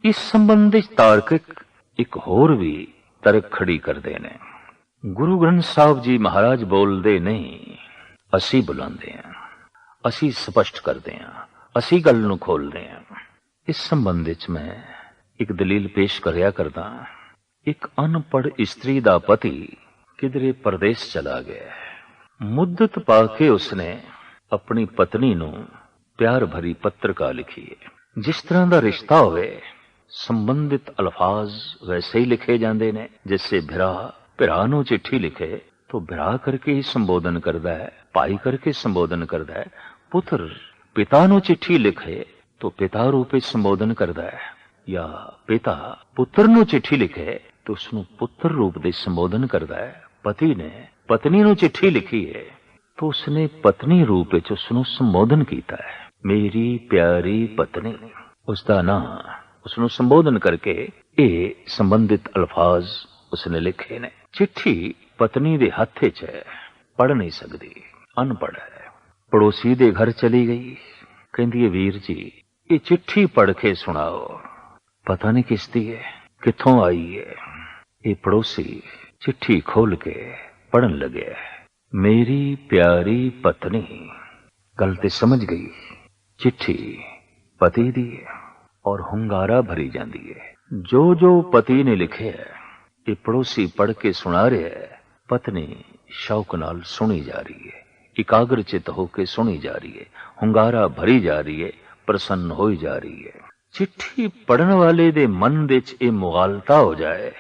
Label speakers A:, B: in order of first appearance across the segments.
A: इस संबंधी तार्किक एक होर भी तरक खड़ी करते ने। गुरु ग्रंथ साहब जी महाराज बोलते नहीं, असी बुलाते हैं, असी स्पष्ट करते हैं, असी गल नूं खोलते हैं। इस संबंध विच मैं एक दलील पेश करया करदा। एक अनपढ़ स्त्री दा पति किधरे परदेश चला गया है। मुद्दत पाके उसने अपनी पत्नी नूं प्यार भरी पत्रिका लिखी है। जिस तरह का रिश्ता होवे संबंधित अल्फाज वैसे ही लिखे जाते ने। जैसे भिरा भिरा नूं चिट्ठी लिखे तो भिरा करके ही संबोधन करता है, भाई करके संबोधन करता है। पुत्र पिता नूं चिट्ठी लिखे तो पिता रूप में संबोधन करता है, या पिता पुत्र नूं चिट्ठी लिखे तो उसनूं पुत्र रूप में संबोधन करता है। पति ने पत्नी नूं चिट्ठी लिखी है तो उसने पत्नी रूप में उसनूं संबोधन किया है, मेरी प्यारी पत्नी। उसका नाम उसनूं संबोधन करके ये संबंधित अल्फाज उसने लिखे ने। चिट्ठी पत्नी दे हथ च है, पढ़ नहीं सकती, अनपढ़ है। पड़ोसी दे घर चली गई, कहती है वीर जी ये चिट्ठी पढ़ के सुनाओ। पता नहीं किसदी है, कित्थों आई है। ये पड़ोसी चिट्ठी खोल के पढ़न लगे, मेरी प्यारी पत्नी। गल ते समझ गई, चिट्ठी पति दी है और हुंगारा भरी जाती है। जो जो पति ने लिखे है ये पड़ोसी पढ़ के सुना रहे है। पत्नी शौक नाल सुनी जा रही है, एकाग्रचित होके सुनी जा रही है, हुंगारा भरी जा रही है, प्रसन्न हो जा रही है। चिट्ठी पढ़न वाले दे मन विच ये मुगालता हो जाए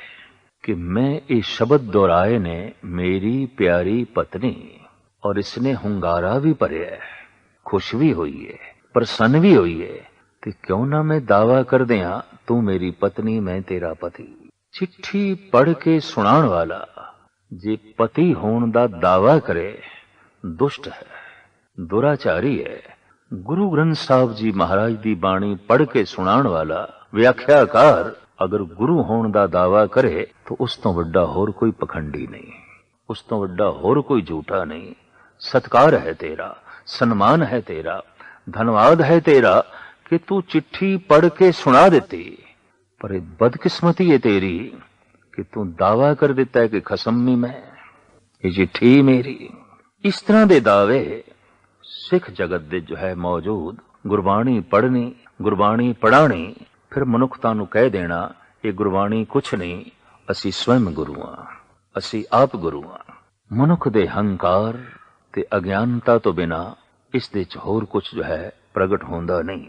A: कि मैं ये शब्द दोहराए ने, मेरी प्यारी पत्नी, और इसने हुंगारा भी भरिया है, खुश भी हुई है, प्रसन्न भी हुई है, तो क्यों ना मैं दावा कर दिया तू मेरी पत्नी मैं तेरा पति। चिट्ठी पढ़ के सुनाण वाला जे पति होने दा दावा करे दुष्ट है, दुराचारी है। गुरु ग्रंथ साहब जी महाराज दी बाणी पढ़ के सुनाण वाला व्याख्याकार अगर गुरु होने दा दावा करे तो उस तो वड्डा होर कोई पखंडी नहीं, उस तो वड्डा होर कोई झूठा नहीं। सत्कार है तेरा, सम्मान है तेरा, धन्यवाद है तेरा कि तू चिट्ठी पढ़ के सुना देती। पर बदकिस्मती है तेरी कि तू दावा कर देता है कि खसमी मैं, ये चिट्ठी मेरी। इस तरह के दावे सिख जगत दे जो है मौजूद। गुरबाणी पढ़नी, गुरबाणी पढ़ानी, फिर मनुखता नूं कह देना ये गुरबाणी कुछ नहीं, असी स्वयं गुरु हां, असी आप गुरु हां। मनुख दे हंकार ते अज्ञानता तो बिना इस दे च होर कुछ जो है प्रगट होंदा नहीं।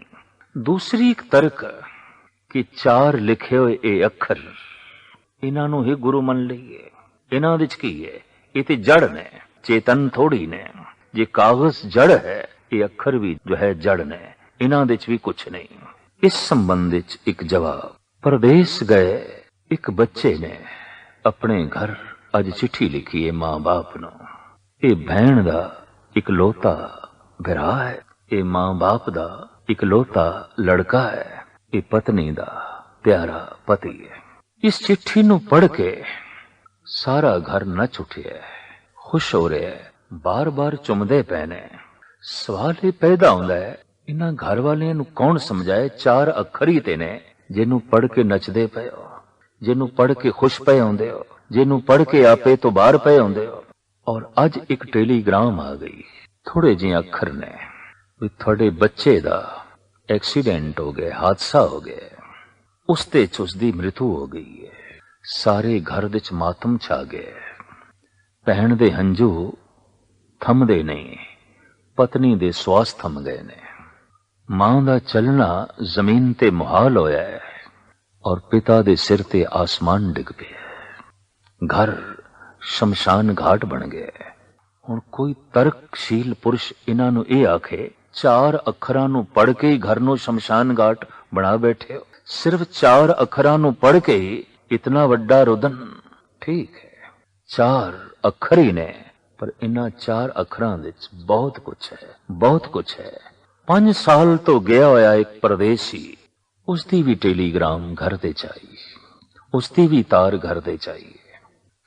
A: दूसरी एक तर्क कि चार लिखे हुए ये अखर इन्हां नूं ही गुरु मन लईए। इन्हां विच की है, ये ते जड़ ने, चेतन थोड़ी ने। जे कागज जड़ है ये अखर भी जो है जड़ ने, इन्हां विच भी कुछ नहीं। इस संबंध विच एक जवाब। परदेश गए एक बच्चे ने अपने घर अज चिट्ठी लिखी है मां बाप नूं। ये भैण दा इकलौता भरा है, ये मां बाप दा इकलौता लड़का है, ये पत्नी दा प्यारा पति है। इस चिट्ठी नूं पढ़ के सारा घर नच उठिया, खुश हो रहे है, बार बार चुमदे पैने। सवाल ये पैदा होंदा है इन्हां घर वालियां नूं कौन समझाए, चार अखर ही ते ने जिन्हों पढ़ के नचदे पे हो, जिन्हों पढ़ के खुश पे होंदे हो, जिन्हों पढ़ के आपे तो बाहर पे होंदे हो। और अज एक टेलीग्राम आ गई, थोड़े जी अखर ने भी थोड़े बच्चे दा एक्सीडेंट हो गया, हादसा हो गया, उसते च उसदी मृत्यु हो गई है। सारे घर विच मातम छा गया, भैण दे हंझू थमदे नहीं, पत्नी दे श्वास थम गए ने, मां दा चलना जमीन ते मुहाल होया है और पिता दे सिर ते आसमान डिग पिया। घर शमशान घाट बन गया। हुण कोई तर्कशील पुरुष इन्हां नूं इह आखे चार अखरां नूं पढ़ के ही घर नूं शमशान घाट बना बैठे हो। सिर्फ चार अखरां नूं पढ़ के ही इतना वड्डा रुदन। ठीक है, चार अखर ही ने, पर इन्हां चार अखरां विच बहुत कुछ है, बहुत कुछ है। 5 साल तो गया होया एक परदेसी, उसकी भी टेलीग्राम घर ते चाहिए, उसकी भी तार घर ते चाहिए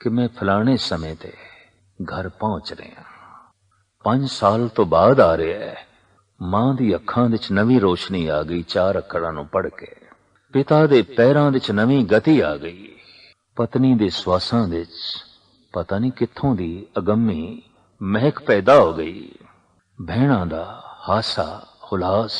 A: कि मैं फलाने समय ते घर पहुंच रहे हैं। 5 साल तो बाद आ रहा है, मां दी अखां विच नवी रोशनी आ गई चार अखरां नूं पढ़ के। ਪਿਤਾ ਦੇ ਪੈਰਾਂ ਵਿੱਚ ਨਵੀਂ ਗਤੀ ਆ ਗਈ। ਪਤਨੀ ਦੇ ਸਵਾਸਾਂ ਵਿੱਚ ਪਤਾ ਨਹੀਂ ਕਿੱਥੋਂ ਦੀ ਅਗੰਮੀ ਮਹਿਕ ਪੈਦਾ ਹੋ ਗਈ। ਭੈਣਾਂ ਦਾ ਹਾਸਾ ਹੁਲਾਸ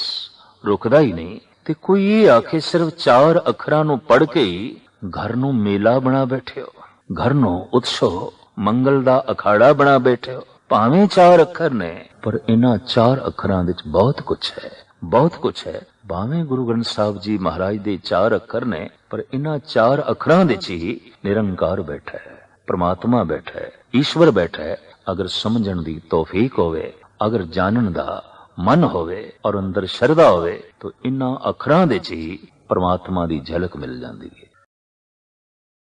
A: ਰੁਕਦਾ ਹੀ ਨਹੀਂ ਤੇ ਕੋਈ ਇਹ ਆਖੇ ਸਿਰਫ 4 ਅੱਖਰਾਂ ਨੂੰ ਪੜ੍ਹ ਕੇ ਹੀ ਘਰ ਨੂੰ ਮੇਲਾ ਬਣਾ ਬੈਠੇ ਹੋ, ਘਰ ਨੂੰ ਉਤਸਵ ਮੰਗਲ ਦਾ ਅਖਾੜਾ ਬਣਾ ਬੈਠੇ ਹੋ। ਭਾਵੇਂ 4 ਅੱਖਰ ਨੇ ਪਰ ਇਹਨਾਂ 4 ਅੱਖਰਾਂ ਵਿੱਚ ਬਹੁਤ ਕੁਛ ਹੈ, ਬਹੁਤ ਕੁਛ ਹੈ। ਭਾਵੇਂ ਗੁਰੂ ਗ੍ਰੰਥ ਸਾਹਿਬ ਜੀ ਮਹਾਰਾਜ ਦੇ 4 ਅੱਖਰ ਨੇ ਪਰ ਇਹਨਾਂ 4 ਅੱਖਰਾਂ ਵਿੱਚ ਹੀ ਨਿਰੰਕਾਰ ਬੈਠਾ ਹੈ, ਪ੍ਰਮਾਤਮਾ ਬੈਠਾ ਹੈ, ਈਸ਼ਵਰ ਬੈਠਾ ਹੈ। ਅਗਰ ਸਮਝਣ ਦੀ ਤੌਫੀਕ ਹੋਵੇ, ਅਗਰ ਜਾਣਨ ਦਾ ਮਨ ਹੋਵੇ ਔਰ ਅੰਦਰ ਸ਼ਰਧਾ ਹੋਵੇ ਤਾਂ ਇਹਨਾਂ ਅੱਖਰਾਂ ਵਿੱਚ ਹੀ ਪ੍ਰਮਾਤਮਾ ਦੀ ਝਲਕ ਮਿਲ ਜਾਂਦੀ ਹੈ।